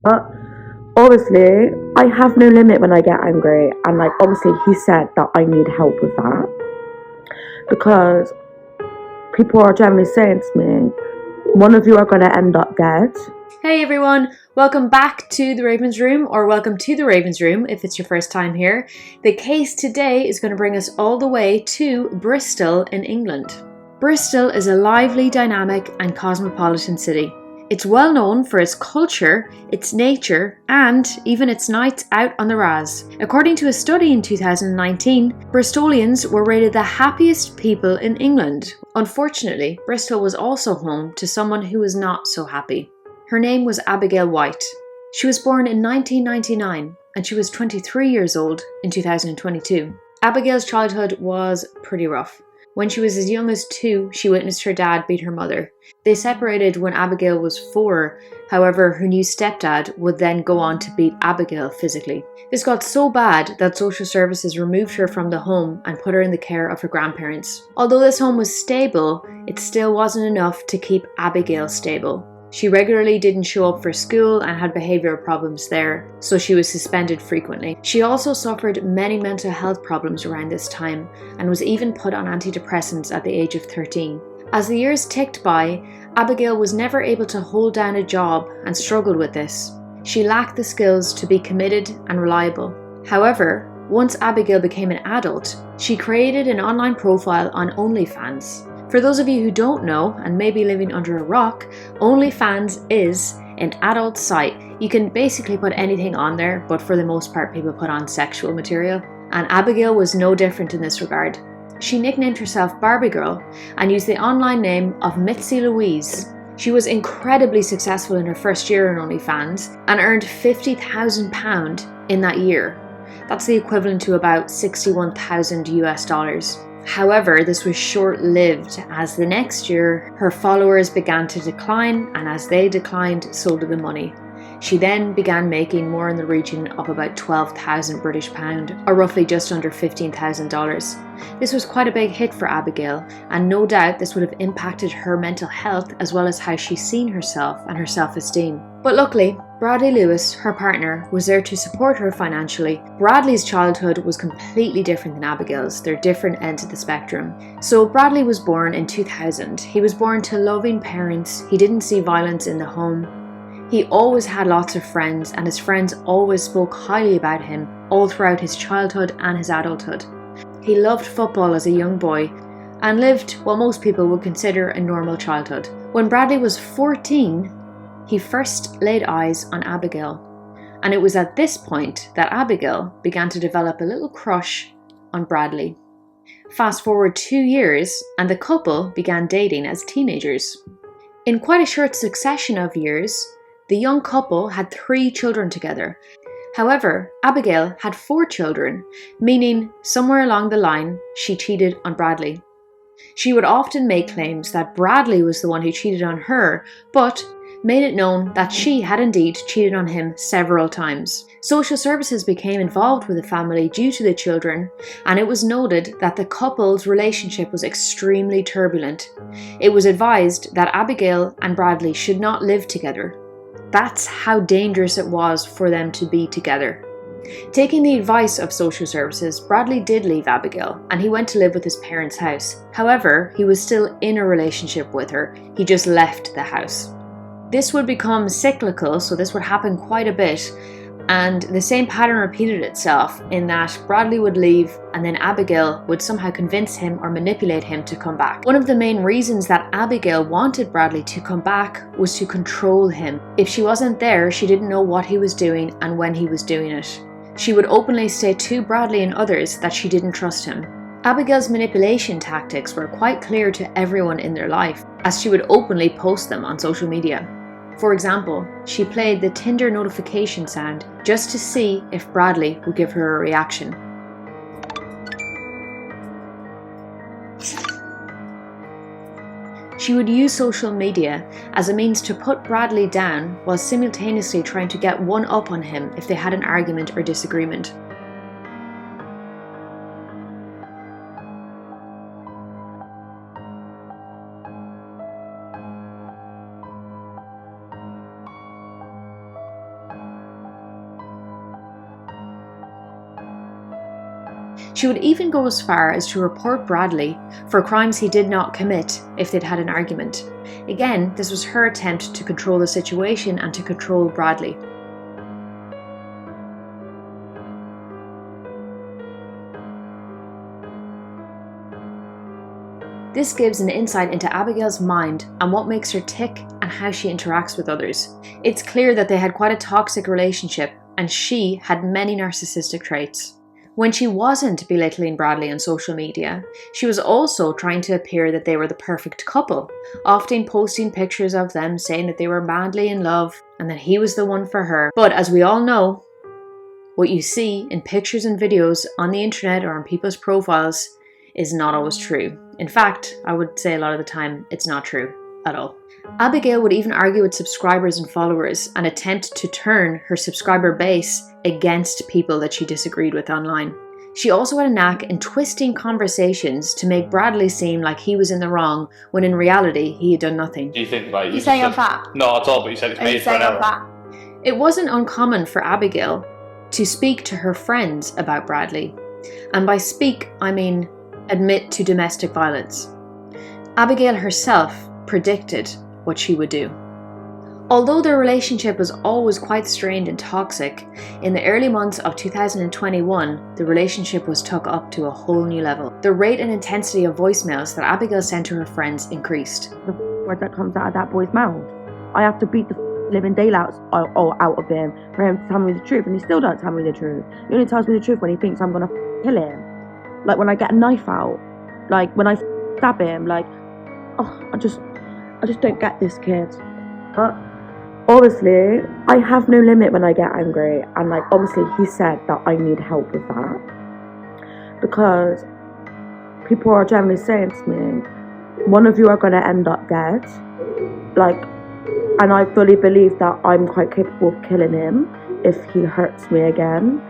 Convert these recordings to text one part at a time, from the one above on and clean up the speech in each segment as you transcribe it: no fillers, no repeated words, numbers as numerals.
But obviously, I have no limit when I get angry, and like obviously, he said that I need help with that because people are generally saying to me, one of you are going to end up dead. Hey everyone, welcome back to the Ravens Room, or welcome to the Ravens Room if it's your first time here. The case today is going to bring us all the way to Bristol in England. Bristol is a lively, dynamic and cosmopolitan city. It's well known for its culture, its nature, and even its nights out on the Raz. According to a study in 2019, Bristolians were rated the happiest people in England. Unfortunately, Bristol was also home to someone who was not so happy. Her name was Abigail White. She was born in 1999 and she was 23 years old in 2022. Abigail's childhood was pretty rough. When she was as young as 2, she witnessed her dad beat her mother. They separated when Abigail was 4, however, her new stepdad would then go on to beat Abigail physically. This got so bad that social services removed her from the home and put her in the care of her grandparents. Although this home was stable, it still wasn't enough to keep Abigail stable. She regularly didn't show up for school and had behavioural problems there, so she was suspended frequently. She also suffered many mental health problems around this time and was even put on antidepressants at the age of 13. As the years ticked by, Abigail was never able to hold down a job and struggled with this. She lacked the skills to be committed and reliable. However, once Abigail became an adult, she created an online profile on OnlyFans. For those of you who don't know and may be living under a rock, OnlyFans is an adult site. You can basically put anything on there, but for the most part people put on sexual material. And Abigail was no different in this regard. She nicknamed herself Barbie Girl and used the online name of Mitzi Louise. She was incredibly successful in her first year on OnlyFans and earned £50,000 in that year. That's the equivalent to about 61,000 US dollars. However, this was short-lived as the next year her followers began to decline, and as they declined, so did the money. She then began making more in the region of about 12,000 British pound, or roughly just under $15,000. This was quite a big hit for Abigail, and no doubt this would have impacted her mental health as well as how she's seen herself and her self-esteem. But luckily, Bradley Lewis, her partner, was there to support her financially. Bradley's childhood was completely different than Abigail's. They're different ends of the spectrum. So Bradley was born in 2000. He was born to loving parents. He didn't see violence in the home. He always had lots of friends, and his friends always spoke highly about him all throughout his childhood and his adulthood. He loved football as a young boy and lived what most people would consider a normal childhood. When Bradley was 14, he first laid eyes on Abigail, and it was at this point that Abigail began to develop a little crush on Bradley. Fast forward 2 years, and the couple began dating as teenagers. In quite a short succession of years, the young couple had 3 children together. However, Abigail had 4 children, meaning somewhere along the line she cheated on Bradley. She would often make claims that Bradley was the one who cheated on her, but made it known that she had indeed cheated on him several times. Social services became involved with the family due to the children, and it was noted that the couple's relationship was extremely turbulent. It was advised that Abigail and Bradley should not live together. That's how dangerous it was for them to be together. Taking the advice of social services, Bradley did leave Abigail and he went to live with his parents' house. However, he was still in a relationship with her. He just left the house. This would become cyclical, so this would happen quite a bit, and the same pattern repeated itself in that Bradley would leave and then Abigail would somehow convince him or manipulate him to come back. One of the main reasons that Abigail wanted Bradley to come back was to control him. If she wasn't there, she didn't know what he was doing and when he was doing it. She would openly say to Bradley and others that she didn't trust him. Abigail's manipulation tactics were quite clear to everyone in their life, as she would openly post them on social media. For example, she played the Tinder notification sound just to see if Bradley would give her a reaction. She would use social media as a means to put Bradley down while simultaneously trying to get one up on him if they had an argument or disagreement. She would even go as far as to report Bradley for crimes he did not commit if they'd had an argument. Again, this was her attempt to control the situation and to control Bradley. This gives an insight into Abigail's mind and what makes her tick and how she interacts with others. It's clear that they had quite a toxic relationship and she had many narcissistic traits. When she wasn't belittling Bradley on social media, she was also trying to appear that they were the perfect couple, often posting pictures of them saying that they were madly in love and that he was the one for her. But as we all know, what you see in pictures and videos on the internet or on people's profiles is not always true. In fact, I would say a lot of the time it's not true at all. Abigail would even argue with subscribers and followers and attempt to turn her subscriber base against people that she disagreed with online. She also had a knack in twisting conversations to make Bradley seem like he was in the wrong when in reality he had done nothing. Do you think like You saying I'm fat? Not at all, but you said it's Are you made for saying an I'm error. fat? It wasn't uncommon for Abigail to speak to her friends about Bradley. And by speak, I mean admit to domestic violence. Abigail herself predicted what she would do. Although their relationship was always quite strained and toxic, in the early months of 2021, the relationship was took up to a whole new level. The rate and intensity of voicemails that Abigail sent to her friends increased. The word that comes out of that boy's mouth, I have to beat the living daylights out of him for him to tell me the truth, and he still don't tell me the truth. He only tells me the truth when he thinks I'm gonna kill him. Like when I get a knife out, like when I stab him, like, oh, I just don't get this kid. But obviously, I have no limit when I get angry, and like obviously he said that I need help with that because people are generally saying to me, one of you are gonna end up dead, like, and I fully believe that I'm quite capable of killing him if he hurts me again,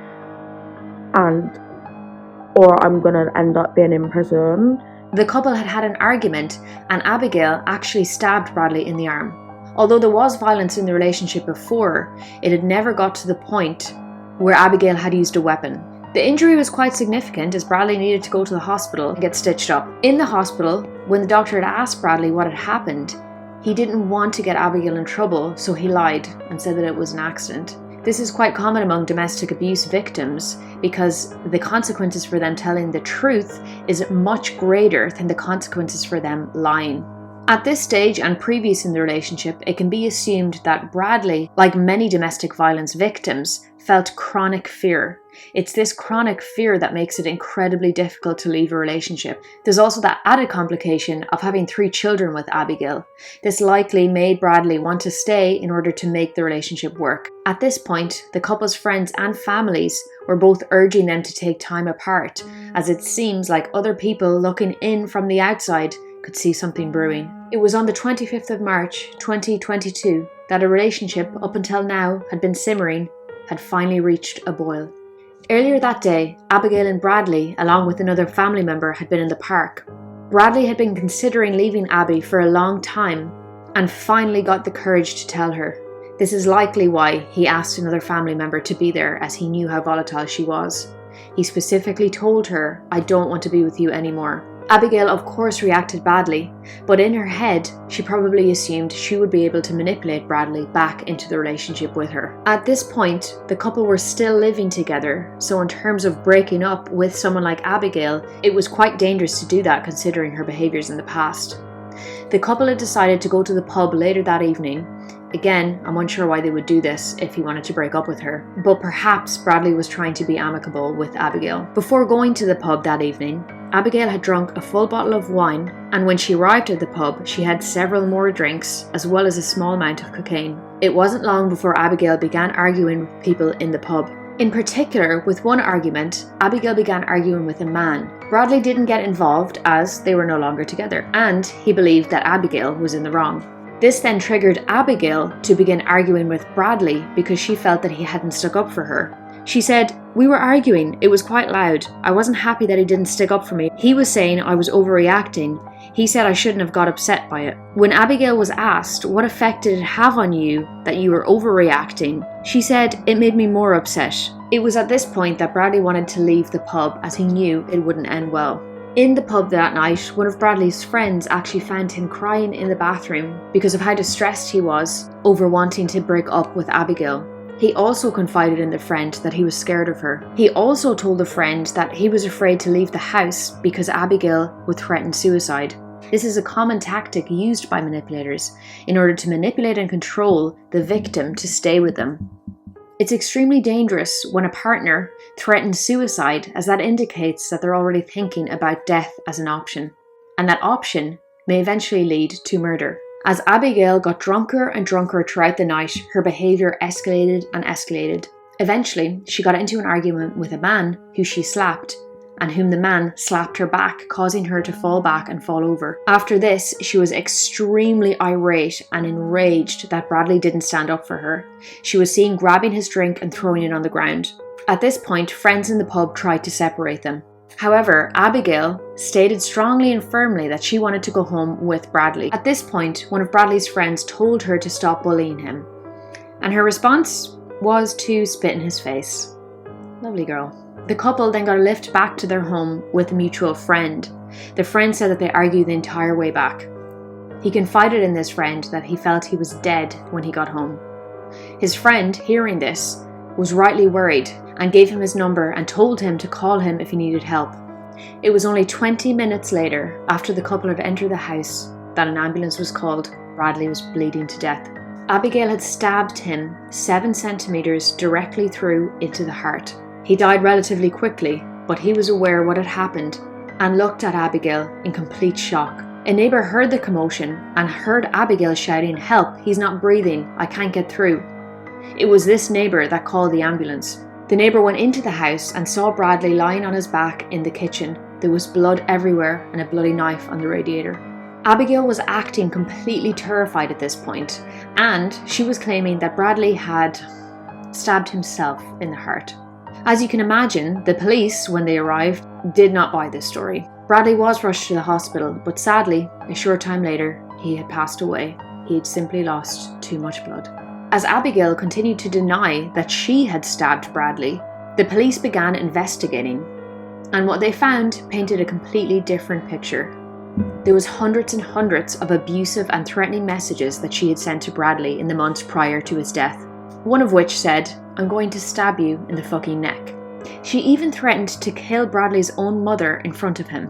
or I'm gonna end up being in prison. The couple had had an argument and Abigail actually stabbed Bradley in the arm. Although there was violence in the relationship before, it had never got to the point where Abigail had used a weapon. The injury was quite significant as Bradley needed to go to the hospital and get stitched up. In the hospital, when the doctor had asked Bradley what had happened, he didn't want to get Abigail in trouble, so he lied and said that it was an accident. This is quite common among domestic abuse victims because the consequences for them telling the truth is much greater than the consequences for them lying. At this stage and previous in the relationship, it can be assumed that Bradley, like many domestic violence victims, felt chronic fear. It's this chronic fear that makes it incredibly difficult to leave a relationship. There's also that added complication of having 3 children with Abigail. This likely made Bradley want to stay in order to make the relationship work. At this point, the couple's friends and families were both urging them to take time apart, as it seems like other people looking in from the outside could see something brewing. It was on the 25th of March 2022 that a relationship up until now had been simmering had finally reached a boil. Earlier that day, Abigail and Bradley, along with another family member, had been in the park. Bradley had been considering leaving Abby for a long time and finally got the courage to tell her. This is likely why he asked another family member to be there, as he knew how volatile she was. He specifically told her, "I don't want to be with you anymore." Abigail of course reacted badly, but in her head she probably assumed she would be able to manipulate Bradley back into the relationship with her. At this point, the couple were still living together, so in terms of breaking up with someone like Abigail, it was quite dangerous to do that considering her behaviours in the past. The couple had decided to go to the pub later that evening. Again, I'm unsure why they would do this if he wanted to break up with her, but perhaps Bradley was trying to be amicable with Abigail. Before going to the pub that evening, Abigail had drunk a full bottle of wine, and when she arrived at the pub, she had several more drinks, as well as a small amount of cocaine. It wasn't long before Abigail began arguing with people in the pub. In particular, with one argument, Abigail began arguing with a man. Bradley didn't get involved as they were no longer together, and he believed that Abigail was in the wrong. This then triggered Abigail to begin arguing with Bradley because she felt that he hadn't stuck up for her. She said, "We were arguing, it was quite loud. I wasn't happy that he didn't stick up for me. He was saying I was overreacting. He said I shouldn't have got upset by it." When Abigail was asked what effect did it have on you that you were overreacting, she said, "It made me more upset. It was at this point that Bradley wanted to leave the pub as he knew it wouldn't end well. In the pub that night, one of Bradley's friends actually found him crying in the bathroom because of how distressed he was over wanting to break up with Abigail. He also confided in the friend that he was scared of her. He also told the friend that he was afraid to leave the house because Abigail would threaten suicide. This is a common tactic used by manipulators in order to manipulate and control the victim to stay with them. It's extremely dangerous when a partner threatens suicide, as that indicates that they're already thinking about death as an option, and that option may eventually lead to murder. As Abigail got drunker and drunker throughout the night, her behaviour escalated and escalated. Eventually, she got into an argument with a man who she slapped, and whom the man slapped her back, causing her to fall back and fall over. After this, she was extremely irate and enraged that Bradley didn't stand up for her. She was seen grabbing his drink and throwing it on the ground. At this point, friends in the pub tried to separate them. However, Abigail stated strongly and firmly that she wanted to go home with Bradley. At this point, one of Bradley's friends told her to stop bullying him, and her response was to spit in his face. Lovely girl. The couple then got a lift back to their home with a mutual friend. The friend said that they argued the entire way back. He confided in this friend that he felt he was dead when he got home. His friend, hearing this, was rightly worried and gave him his number and told him to call him if he needed help. It was only 20 minutes later, after the couple had entered the house, that an ambulance was called. Bradley was bleeding to death. Abigail had stabbed him 7 centimeters directly through into the heart. He died relatively quickly, but he was aware what had happened and looked at Abigail in complete shock. A neighbour heard the commotion and heard Abigail shouting, "Help, he's not breathing, I can't get through." It was this neighbour that called the ambulance. The neighbour went into the house and saw Bradley lying on his back in the kitchen. There was blood everywhere and a bloody knife on the radiator. Abigail was acting completely terrified at this point, and she was claiming that Bradley had stabbed himself in the heart. As you can imagine, the police, when they arrived, did not buy this story. Bradley was rushed to the hospital, but sadly, a short time later, he had passed away. He had simply lost too much blood. As Abigail continued to deny that she had stabbed Bradley, the police began investigating, and what they found painted a completely different picture. There was hundreds and hundreds of abusive and threatening messages that she had sent to Bradley in the months prior to his death. One of which said, "I'm going to stab you in the fucking neck." She even threatened to kill Bradley's own mother in front of him.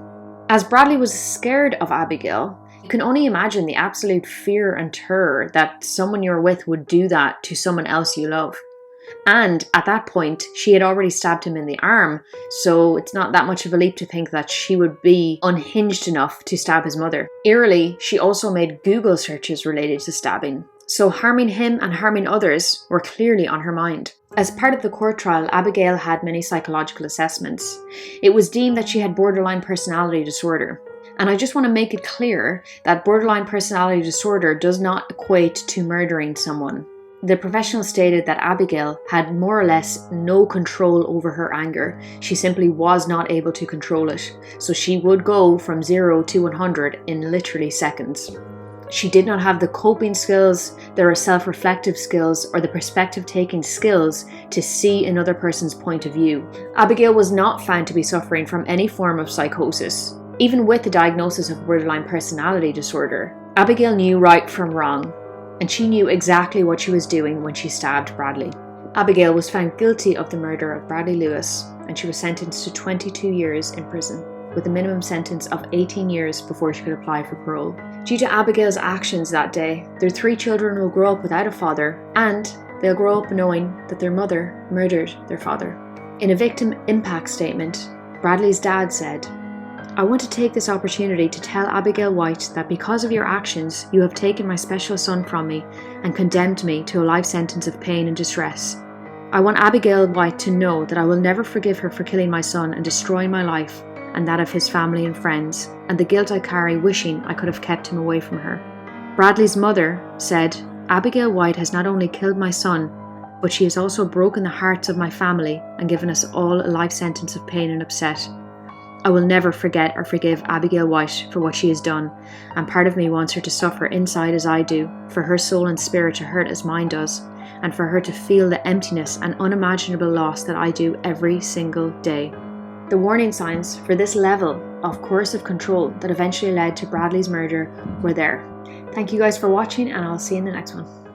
As Bradley was scared of Abigail, you can only imagine the absolute fear and terror that someone you're with would do that to someone else you love. And at that point, she had already stabbed him in the arm, so it's not that much of a leap to think that she would be unhinged enough to stab his mother. Eerily, she also made Google searches related to stabbing, so harming him and harming others were clearly on her mind. As part of the court trial, Abigail had many psychological assessments. It was deemed that she had borderline personality disorder. And I just want to make it clear that borderline personality disorder does not equate to murdering someone. The professional stated that Abigail had more or less no control over her anger. She simply was not able to control it. So she would go from 0 to 100 in literally seconds. She did not have the coping skills, the self-reflective skills, or the perspective-taking skills to see another person's point of view. Abigail was not found to be suffering from any form of psychosis. Even with the diagnosis of borderline personality disorder, Abigail knew right from wrong, and she knew exactly what she was doing when she stabbed Bradley. Abigail was found guilty of the murder of Bradley Lewis, and she was sentenced to 22 years in prison, with a minimum sentence of 18 years before she could apply for parole. Due to Abigail's actions that day, their 3 children will grow up without a father, and they'll grow up knowing that their mother murdered their father. In a victim impact statement, Bradley's dad said, "I want to take this opportunity to tell Abigail White that because of your actions, you have taken my special son from me and condemned me to a life sentence of pain and distress. I want Abigail White to know that I will never forgive her for killing my son and destroying my life and that of his family and friends, and the guilt I carry wishing I could have kept him away from her." Bradley's mother said, "Abigail White has not only killed my son, but she has also broken the hearts of my family and given us all a life sentence of pain and upset. I will never forget or forgive Abigail White for what she has done, and part of me wants her to suffer inside as I do, for her soul and spirit to hurt as mine does, and for her to feel the emptiness and unimaginable loss that I do every single day. The warning signs for this level of coercive control that eventually led to Bradley's murder were there. Thank you guys for watching, and I'll see you in the next one.